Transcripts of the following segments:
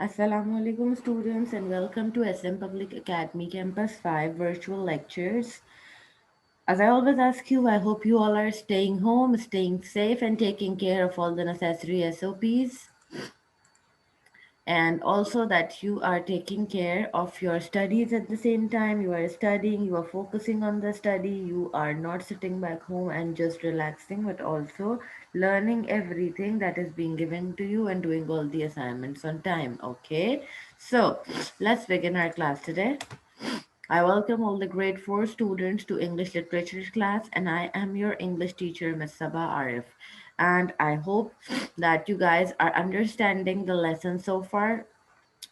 Assalamu alaikum students and welcome to SM Public Academy Campus 5 virtual lectures. As I always ask you, I hope you all are staying home, staying safe and taking care of all the necessary SOPs, and also that you are taking care of your studies at the same time. You are studying, you are focusing on the study, you are not sitting back home and just relaxing, but also learning everything that is being given to you and doing all the assignments on time. Okay, so let's begin our class today. I welcome all the grade 4 students to English literature class, and I am your English teacher, Miss Sabah Arif. And I hope that you guys are understanding the lesson so far.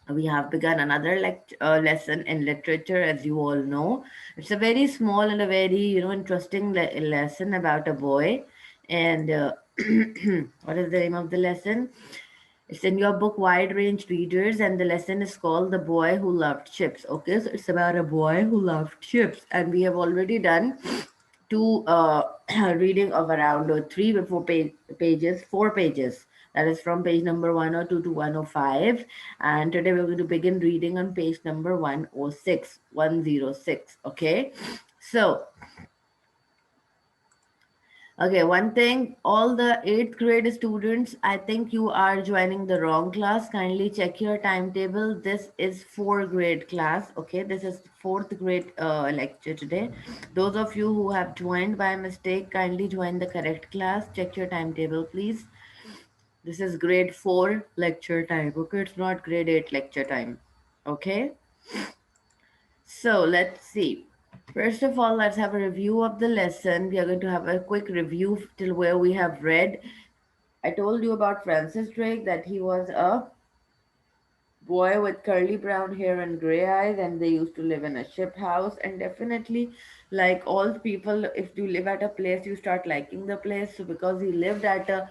We have begun another lesson in literature, as you all know. It's a very small and a very interesting lesson about a boy. And what is the name of the lesson? It's in your book, Wide Range Readers, and the lesson is called The Boy Who Loved Chips. Okay, so it's about a boy who loved chips, and we have already done two reading of around three before pages, 4 pages. That is from page number 102 to 105. And today we're going to begin reading on page number 106, 106. Okay, so okay, one thing, all the eighth grade students, I think you are joining the wrong class. Kindly check your timetable. This is fourth grade class. Okay, this is fourth grade lecture today. Those of you who have joined by mistake, kindly join the correct class. Check your timetable, please. This is grade 4 lecture time. Okay, it's not grade 8 lecture time. Okay, so let's see. First of all, let's have a review of the lesson. We are going to have a quick review till where we have read. I told you about Francis Drake, that he was a boy with curly brown hair and gray eyes, and they used to live in a ship house. And definitely, like all people, if you live at a place, you start liking the place. So, because he lived at a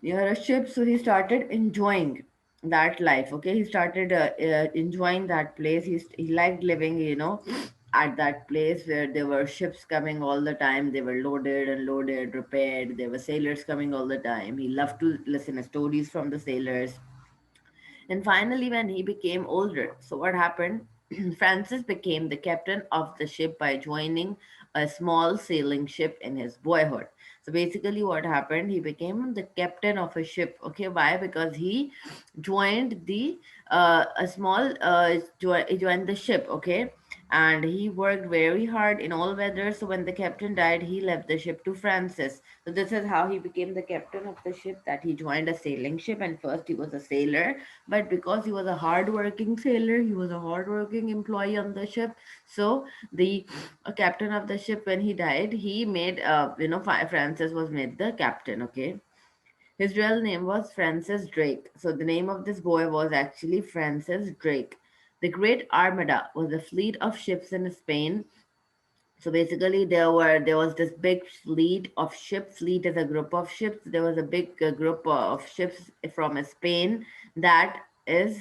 near a ship, so he started enjoying that life. Okay, he started enjoying that place. He liked living, at that place where there were ships coming all the time. They were loaded and loaded, repaired. There were sailors coming all the time. He loved to listen to stories from the sailors. And finally, when he became older, so what happened? Francis became the captain of the ship by joining a small sailing ship in his boyhood. So basically, what happened? He became the captain of a ship. Okay, why? Because he joined the a small he joined the ship. Okay, and he worked very hard in all weather. So when the captain died, he left the ship to Francis. So this is how he became the captain of the ship. That he joined a sailing ship, and first he was a sailor, but because he was a hard-working sailor, he was a hard-working employee on the ship. So the captain of the ship, when he died, he made Francis was made the captain. Okay, his real name was Francis Drake. So the name of this boy was actually Francis Drake. The Great Armada was a fleet of ships in Spain. So basically, there was this big fleet of ships. Fleet is a group of ships. There was a big group of ships from Spain that is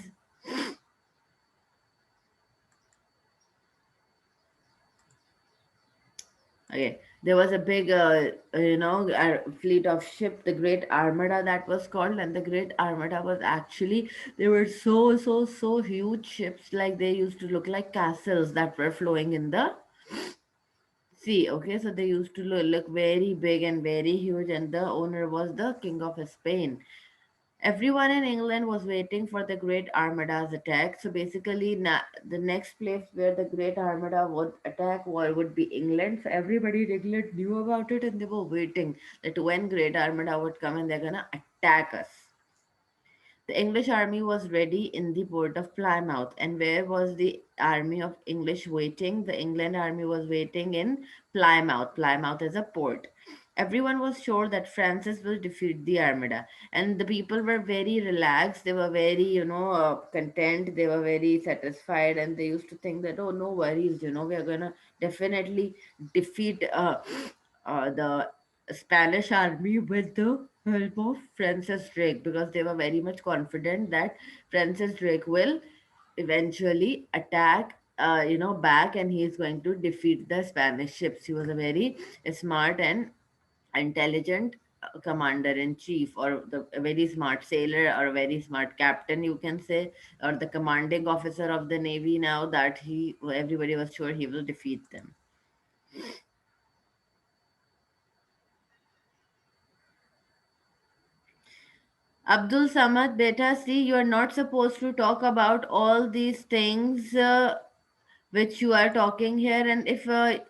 okay. There was a big, fleet of ship, the Great Armada that was called, and the Great Armada was actually they were so huge ships, like they used to look like castles that were flowing in the sea. Okay, so they used to look very big and very huge, and the owner was the King of Spain. Everyone in England was waiting for the Great Armada's attack. So basically, the next place where the Great Armada would attack would be England. So everybody in England knew about it, and they were waiting that when Great Armada would come and they're gonna attack us. The English army was ready in the port of Plymouth. And where was the army of English waiting? The England army was waiting in Plymouth. Plymouth is a port. Everyone was sure that Francis will defeat the Armada. And the people were very relaxed. They were very, content. They were very satisfied. And they used to think that, oh, no worries, we are going to definitely defeat the Spanish army with the help of Francis Drake, because they were very much confident that Francis Drake will eventually attack, back, and he is going to defeat the Spanish ships. He was a very smart and intelligent commander in chief, or a very smart sailor, or a very smart captain, you can say, or the commanding officer of the navy, now that he everybody was sure he will defeat them. Abdul Samad, beta, see, you are not supposed to talk about all these things which you are talking here. And if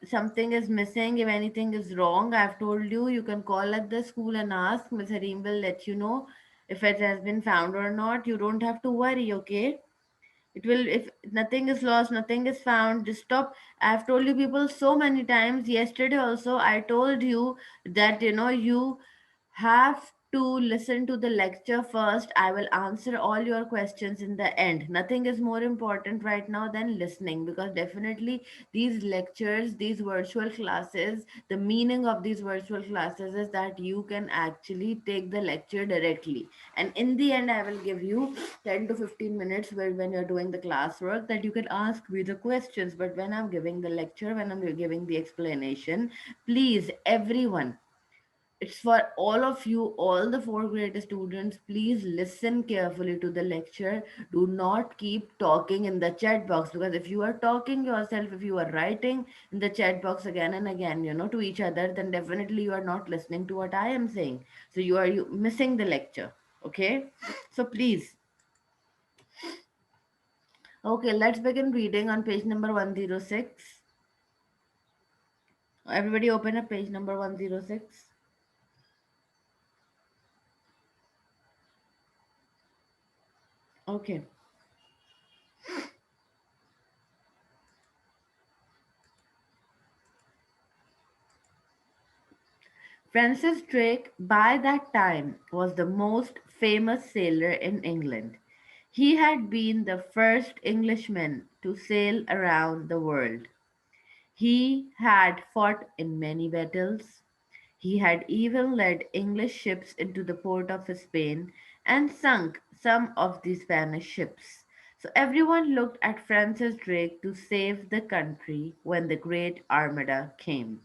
something is missing, if anything is wrong, I've told you, you can call at the school and ask. Ms. Harim will let you know if it has been found or not. You don't have to worry, okay? It will, if nothing is lost, nothing is found, just stop. I've told you people so many times. Yesterday also, I told you that, you have to listen to the lecture first. I will answer all your questions in the end. Nothing is more important right now than listening, because definitely these lectures, these virtual classes, the meaning of these virtual classes is that you can actually take the lecture directly. And in the end, I will give you 10 to 15 minutes where, when you're doing the classwork, that you can ask me the questions. But when I'm giving the lecture, when I'm giving the explanation, please, everyone, it's for all of you, all the fourth grade students. Please listen carefully to the lecture. Do not keep talking in the chat box, because if you are talking yourself, if you are writing in the chat box again and again, to each other, then definitely you are not listening to what I am saying. So you missing the lecture. Okay? So please. Okay, let's begin reading on page number 106. Everybody open up page number 106. Okay. Francis Drake, by that time, was the most famous sailor in England. He had been the first Englishman to sail around the world. He had fought in many battles. He had even led English ships into the port of Spain and sunk some of the Spanish ships. So everyone looked at Francis Drake to save the country when the Great Armada came.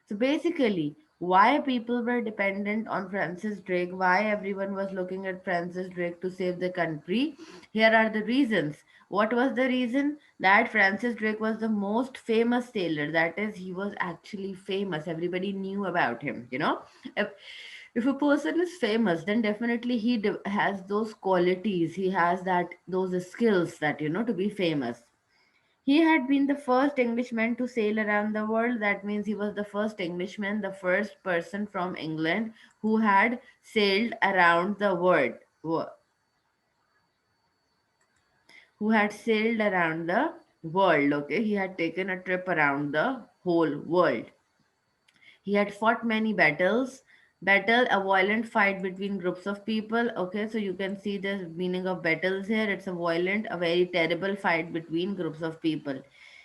So basically, why people were dependent on Francis Drake, why everyone was looking at Francis Drake to save the country, here are the reasons. What was the reason? That Francis Drake was the most famous sailor. That is, he was actually famous. Everybody knew about him. If, if a person is famous, then definitely he has those qualities. He has those skills that to be famous. He had been the first Englishman to sail around the world. That means he was the first Englishman, the first person from England who had sailed around the world, who had sailed around the world. Okay, he had taken a trip around the whole world. He had fought many battles. Battle, a violent fight between groups of people. Okay, so you can see the meaning of battles here. It's a violent, a very terrible fight between groups of people.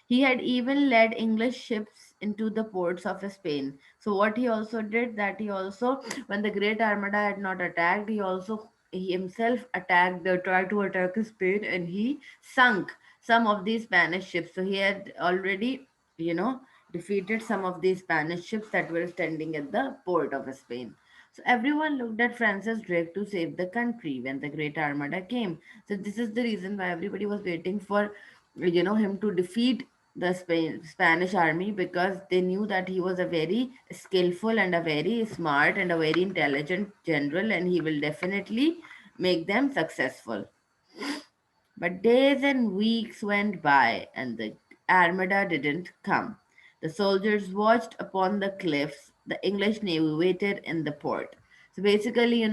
He had even led English ships into the ports of Spain. So what he also did, that he also, when the Great Armada had not attacked, he himself tried to attack Spain, and he sunk some of these Spanish ships. So he had already, you know, defeated some of these Spanish ships that were standing at the port of Spain. So everyone looked at Francis Drake to save the country when the Great Armada came. So this is the reason why everybody was waiting for, him to defeat the Spanish army, because they knew that he was a very skillful and a very smart and a very intelligent general, and he will definitely make them successful. But days and weeks went by, and the Armada didn't come. The soldiers watched upon the cliffs. The English navy waited in the port. So basically,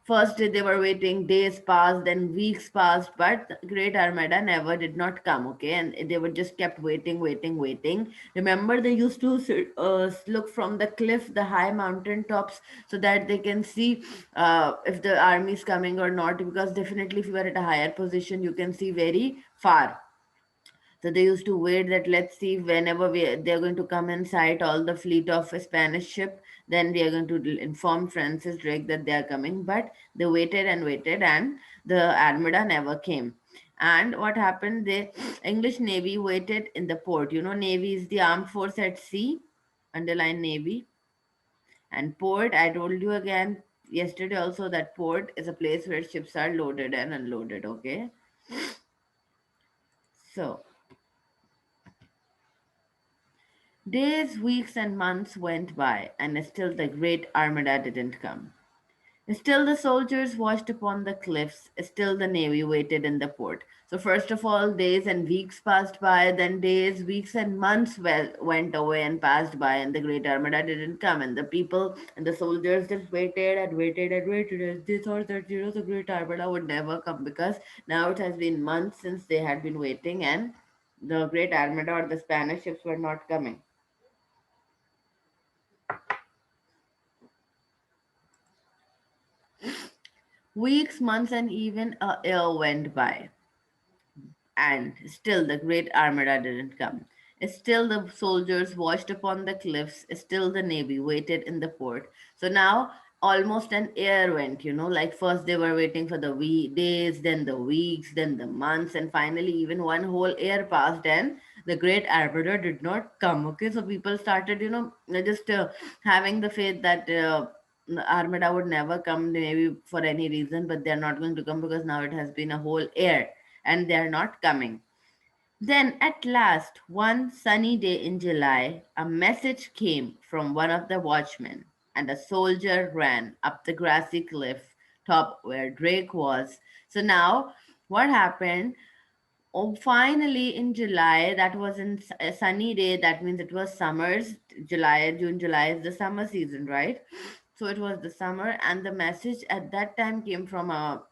first they were waiting, days passed, then weeks passed, but the Great Armada never did not come, okay? And they were just kept waiting, waiting, waiting. Remember, they used to look from the cliff, the high mountain tops, so that they can see if the army is coming or not, because definitely if you are at a higher position, you can see very far. So they used to wait that, let's see, whenever they're going to come in sight all the fleet of a Spanish ship, then we are going to inform Francis Drake that they are coming. But they waited and waited, and the Armada never came. And what happened? The English Navy waited in the port. Navy is the armed force at sea, underline Navy, And port, I told you again yesterday also that port is a place where ships are loaded and unloaded. Okay, so days, weeks, and months went by, and still the great armada didn't come. Still the soldiers watched upon the cliffs, still the navy waited in the port. So, first of all, days and weeks passed by, then days, weeks, and months went away and passed by, and the great armada didn't come. And the people and the soldiers just waited and waited and waited. And they thought that, the great armada would never come, because now it has been months since they had been waiting, and the great armada or the Spanish ships were not coming. Weeks, months, and even a year went by, and still the great armada didn't come. Still the soldiers watched upon the cliffs, still the navy waited in the port. So now almost an year went, like first they were waiting for the days, then the weeks, then the months, and finally even one whole year passed, and the great armada did not come. Okay, so people started, just having the faith that the armada would never come, maybe for any reason, but they're not going to come because now it has been a whole year and they are not coming. Then, at last, one sunny day in July, a message came from one of the watchmen, and a soldier ran up the grassy cliff top where Drake was. So, now what happened? Oh, finally, in July, that was in a sunny day. That means it was summers. July, June, July is the summer season, right? So it was the summer, and the message at that time came from a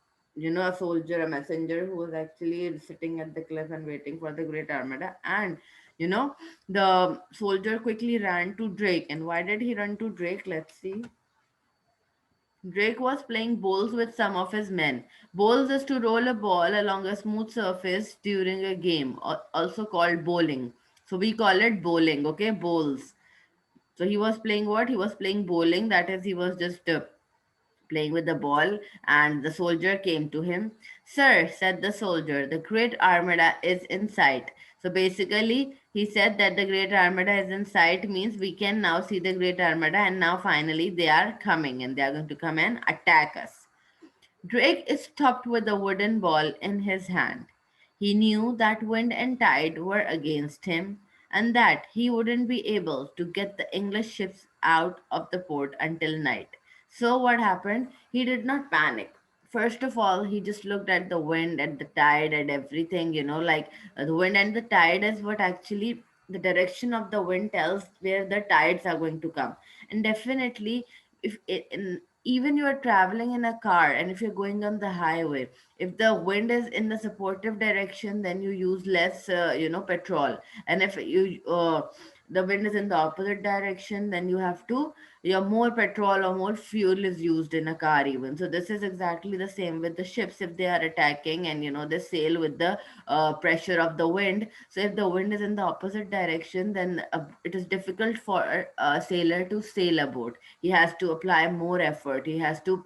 soldier, a messenger who was actually sitting at the cliff and waiting for the Great Armada. And you know, the soldier quickly ran to Drake. And why did he run to Drake? Let's see. Drake was playing bowls with some of his men. Bowls is to roll a ball along a smooth surface during a game, also called bowling. So we call it bowling, okay? Bowls. So he was playing what? He was playing bowling. That is, he was just playing with the ball, and the soldier came to him. Sir, said the soldier, the great armada is in sight. So basically, he said that the great armada is in sight means we can now see the great armada, and now finally they are coming and they are going to come and attack us. Drake stopped with a wooden ball in his hand. He knew that wind and tide were against him, and that he wouldn't be able to get the English ships out of the port until night. So, what happened? He did not panic. First of all, he just looked at the wind, at the tide, and everything, like the wind and the tide is what actually the direction of the wind tells where the tides are going to come. And definitely, if it, in, even you are traveling in a car and if you're going on the highway, if the wind is in the supportive direction, then you use less petrol. And if the wind is in the opposite direction, then you have to your more petrol or more fuel is used in a car even. So this is exactly the same with the ships. If they are attacking and they sail with the pressure of the wind, so if the wind is in the opposite direction, then it is difficult for a sailor to sail a boat. He has to apply more effort. He has to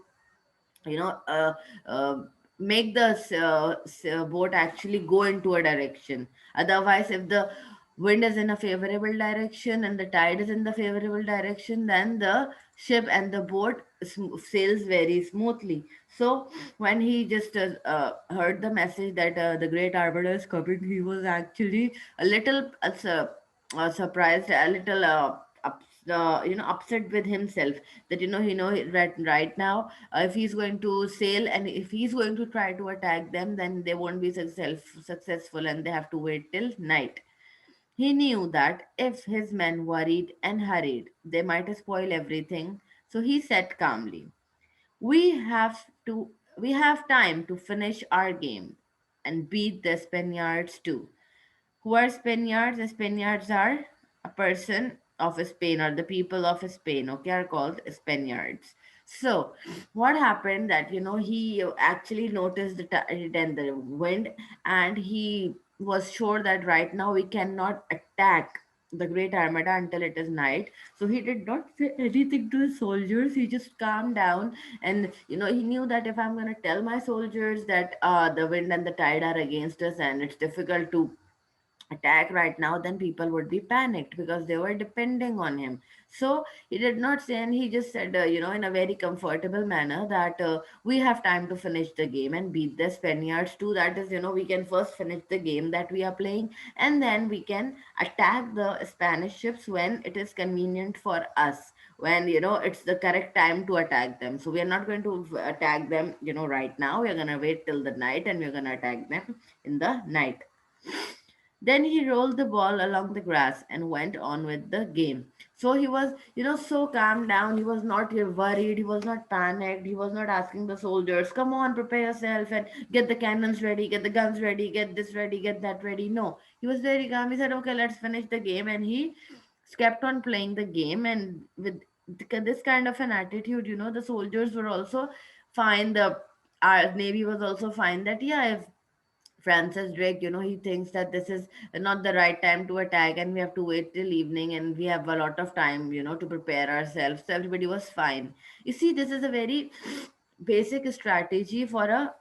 you know uh, uh, make the boat actually go into a direction. Otherwise, if the wind is in a favorable direction and the tide is in the favorable direction, then the ship and the boat sails very smoothly. So when he just heard the message that the great arbiter is coming, he was actually a little surprised, a little upset with himself, that right now, if he's going to sail and if he's going to try to attack them, then they won't be successful and they have to wait till night. He knew that if his men worried and hurried, they might spoil everything. So he said calmly, we have to we have time to finish our game and beat the Spaniards too. Who are Spaniards? The Spaniards are a person of Spain, or the people of Spain, okay, are called Spaniards. So, what happened that, he actually noticed the tide and the wind, and he was sure that right now we cannot attack the Great Armada until it is night. So he did not say anything to his soldiers. He just calmed down, and he knew that if I'm gonna tell my soldiers that the wind and the tide are against us and it's difficult to attack right now, then people would be panicked because they were depending on him. So he did not say, and he just said, in a very comfortable manner, that we have time to finish the game and beat the Spaniards too. That is, we can first finish the game that we are playing, and then we can attack the Spanish ships when it is convenient for us, when, it's the correct time to attack them. So we are not going to attack them, right now. We are going to wait till the night, and we're going to attack them in the night. Then he rolled the ball along the grass and went on with the game. So he was, so calmed down. He was not worried. He was not panicked. He was not asking the soldiers, come on, prepare yourself and get the cannons ready, get the guns ready, get this ready, get that ready. No, he was very calm. He said, okay, let's finish the game. And he kept on playing the game. And with this kind of an attitude, the soldiers were also fine. The our navy was also fine, that yeah, if Francis Drake, he thinks that this is not the right time to attack, and we have to wait till evening, and we have a lot of time, to prepare ourselves. So everybody was fine. You see, this is a very basic strategy for a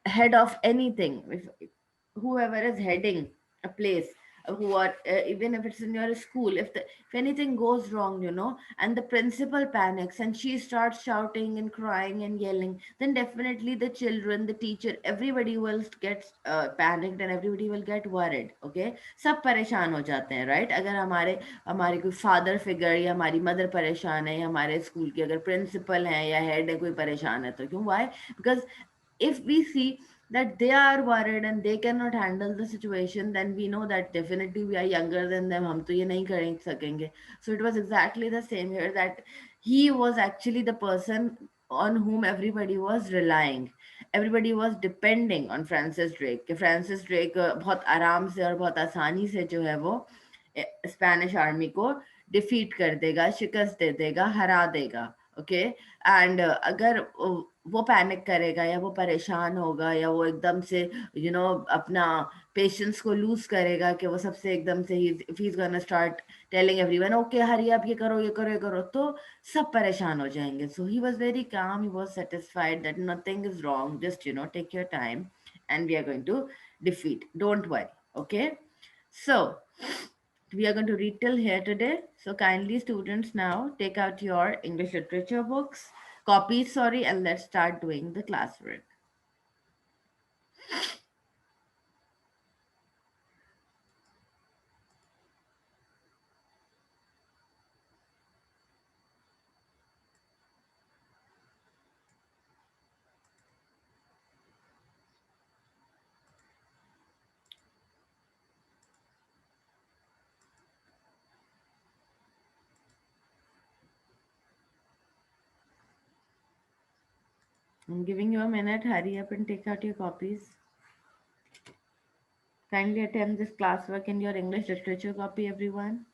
head of anything. If whoever is heading a place, who are even if it's in your school, if anything goes wrong, and the principal panics and she starts shouting and crying and yelling, then definitely the children, the teacher, everybody will get panicked, and everybody will get worried. Okay, सब परेशान हो जाते हैं, right? अगर हमारे हमारे कोई father figure या हमारी मदर परेशान है, या हमारे स्कूल के अगर प्रिंसिपल है या हेड है कोई परेशान है, तो क्यों? Why? Because if we see that they are worried and they cannot handle the situation, then we know that definitely we are younger than them, हम तो ये नहीं कर सकेंगे. So it was exactly the same here, that he was actually the person on whom everybody was relying. Everybody was depending on Francis Drake, कि Francis Drake बहुत आराम से और बहुत आसानी से जो है वो स्पेनिश आर्मी को डिफीट कर देगा, शिकस्त दे देगा, हरा देगा. ओके. एंड अगर वो पैनिक करेगा या वो परेशान होगा या वो एकदम से अपना पेशेंस को लूज करेगा, कि वो सबसे एकदम से ही is gonna start telling everyone, okay hurry up, ये करो ये करो ये करो, तो सब परेशान हो जाएंगे. सो ही was very calm, he was satisfied that nothing is wrong, just take your time and we are going to defeat, don't worry. Okay, so we are going to read till here today. So kindly, students, now take out your English literature books, copies, sorry, and let's start doing the classwork. I'm giving you a minute. Hurry up and take out your copies. Kindly attempt this classwork in your English literature copy, everyone.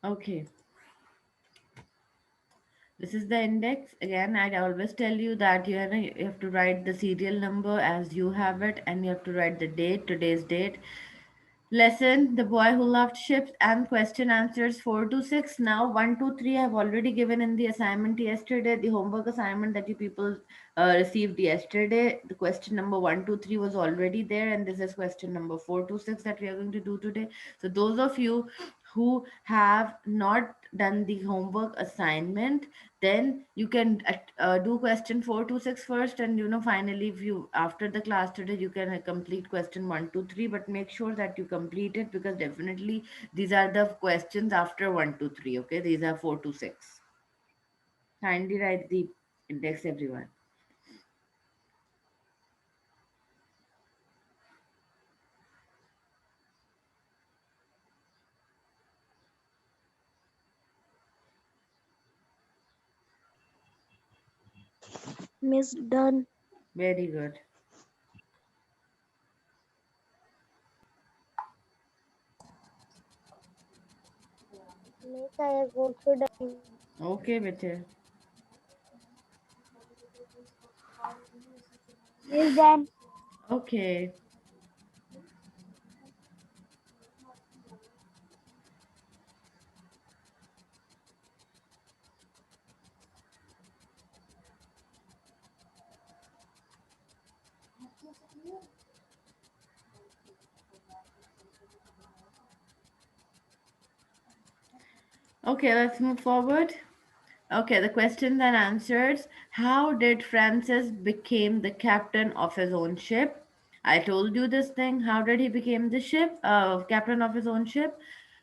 Okay. This is the index. Again, I always tell you that you have to write the serial number as you have it, and you have to write the date, today's date. Lesson The Boy Who Loved Ships, and question answers 4 to 6. Now, 1, 2, 3, I've already given in the assignment yesterday, the homework assignment that you people received yesterday. The question number 1, 2, 3 was already there, and this is question number 4 to 6 that we are going to do today. So, those of you who have not done the homework assignment, then you can do question 4 to 6 first, and finally, if you after the class today, you can complete question 1 to 3, but make sure that you complete it, because definitely these are the questions after 1 to 3. Okay, these are 4 to 6. Kindly write the index, everyone. Miss done. Very good. Miss, I have also done. Okay, bete. Miss done. Okay. Okay, let's move forward. Okay, the question then answers, how did Francis became the captain of his own ship? I told you this thing. How did he become the captain of his own ship?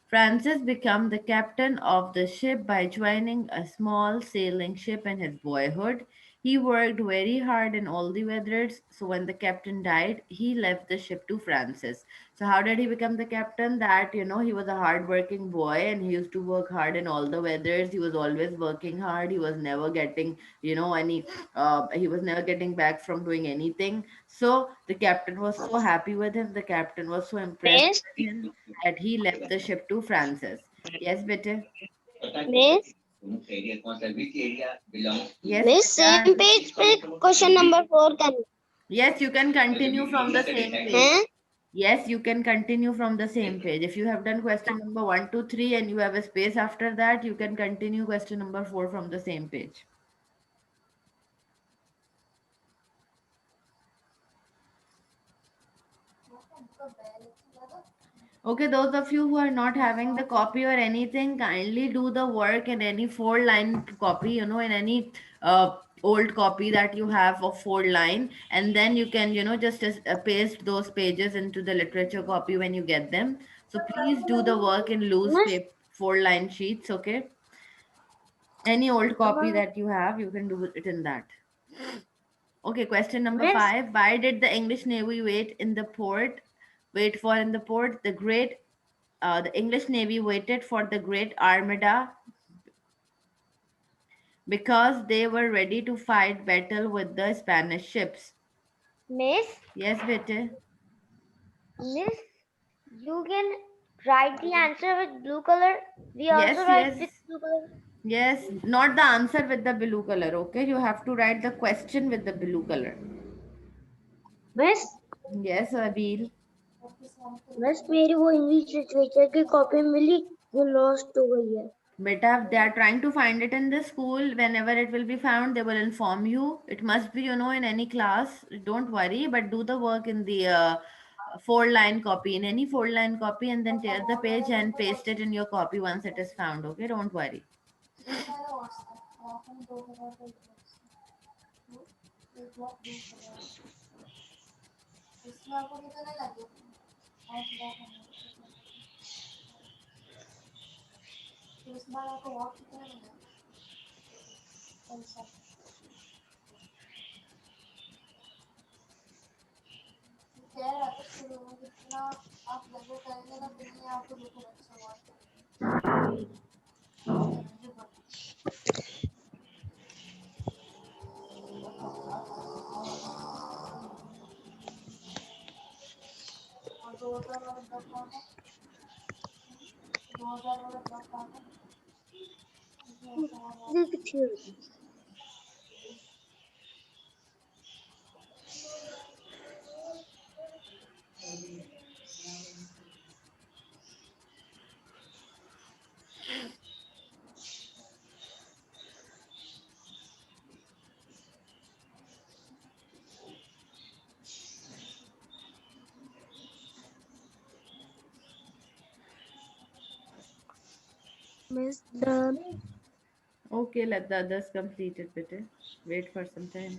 Francis became the captain of the ship by joining a small sailing ship in his boyhood. He worked very hard in all the weathers, so when the captain died, he left the ship to Francis. So how did he become the captain? That, he was a hard-working boy and he used to work hard in all the weathers. He was always working hard. He was never getting, he was never getting back from doing anything. So the captain was so happy with him. The captain was so impressed Miss, with him that he left the ship to Francis. Yes, bete. Miss, Yes, Miss, beta. same page पे question number 4 करना Yes, you can continue from the same page. है. Yes, you can continue from the same page. If you have done question number one, two, three, and you have a space after that, you can continue question number four from the same page. Okay, those of you who are not having the copy or anything, kindly do the work in any four-line copy, in any old copy that you have of four-line, and then you can, just paste those pages into the literature copy when you get them. So please do the work in loose Miss, paper, four-line sheets, okay? Any old copy uh, that you have, you can do it in that. Okay, question number Miss, five. Why did the English Navy wait for in the port? The English Navy waited for the Great Armada because they were ready to fight battle with the Spanish ships. Miss, Yes, bete. Miss, you can write the answer with blue color. We also Yes, write yes, with blue color. yes. Not the answer with the blue color, okay? You have to write the question with the blue color. Miss, Yes, Abil. Miss मेरी वो English literature की copy मिली वो lost हो गई है. Beta, they are trying to find it in the school. Whenever it will be found, they will inform you. It must be, in any class. Don't worry, but do the work in the four-line copy, in any four-line copy, and then tear the page and paste it in your copy once it is found. Okay, don't worry. Miss done. Okay, let the others complete it, beta. Wait for some time.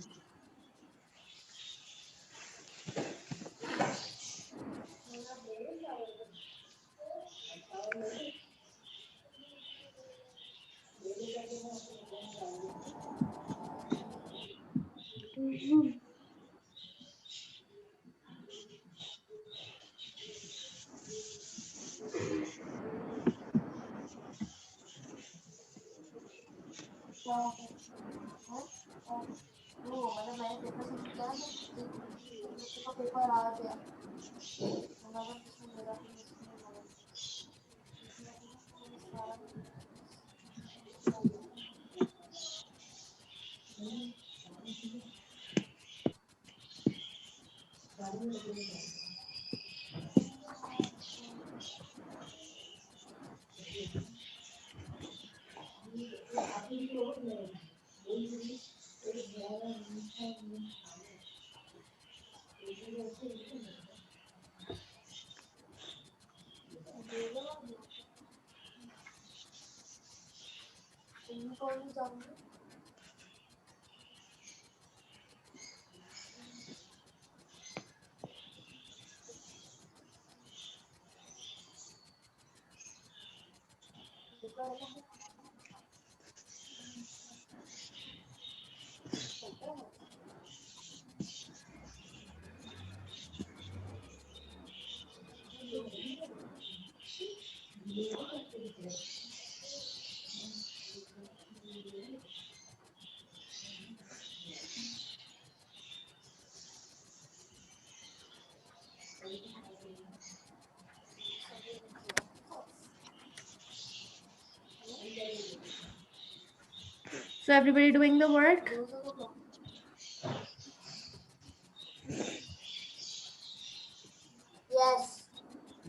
So everybody doing the work?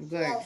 Good.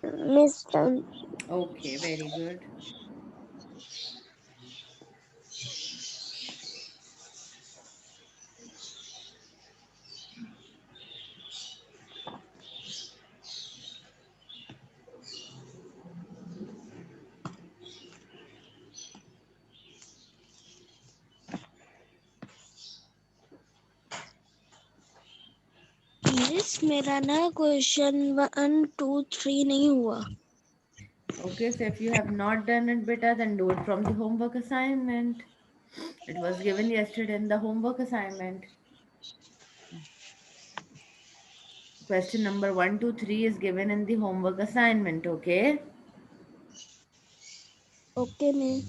Miss done. Okay, very good. Miss मेरा ना question 1 2 3 नहीं हुआ. Okay, so if you have not done it, beta, then do it from the homework assignment. It was given yesterday in the homework assignment. Question number 1 2 3 is given in the homework assignment, okay? Okay miss.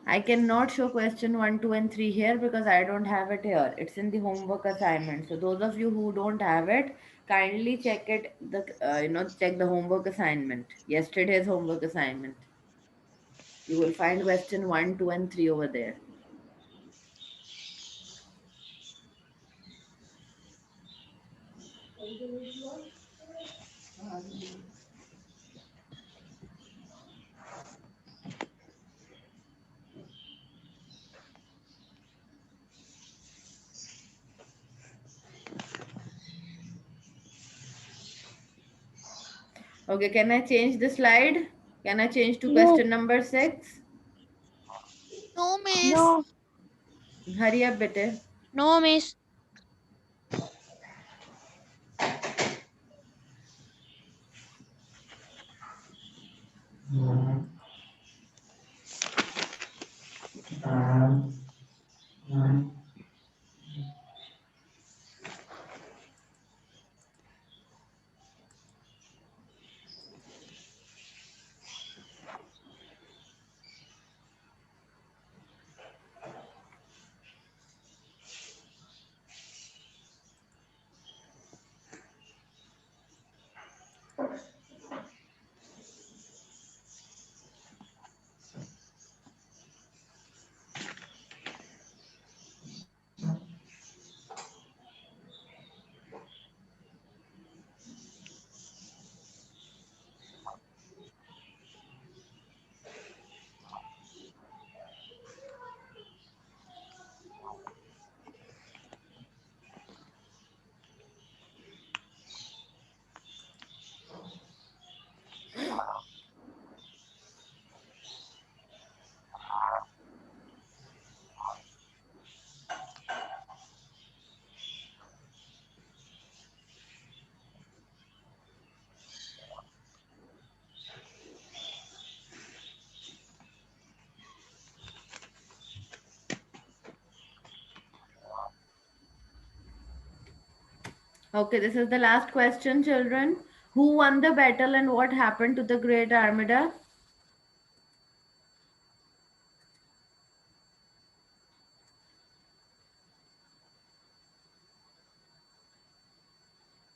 I cannot show question 1 2 and 3 here because I don't have it here. It's in the homework assignment. So those of you who don't have it, kindly check it. Check the homework assignment. Yesterday's homework assignment. You will find question 1 2 and 3 over there. Okay, can I change the slide? Can I change to No. question number 6? No, miss. No. Hurry up, bete. No miss. Okay, this is the last question, children. Who won the battle and what happened to the Great Armada?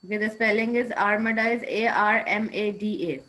Okay, the spelling is Armada is Armada.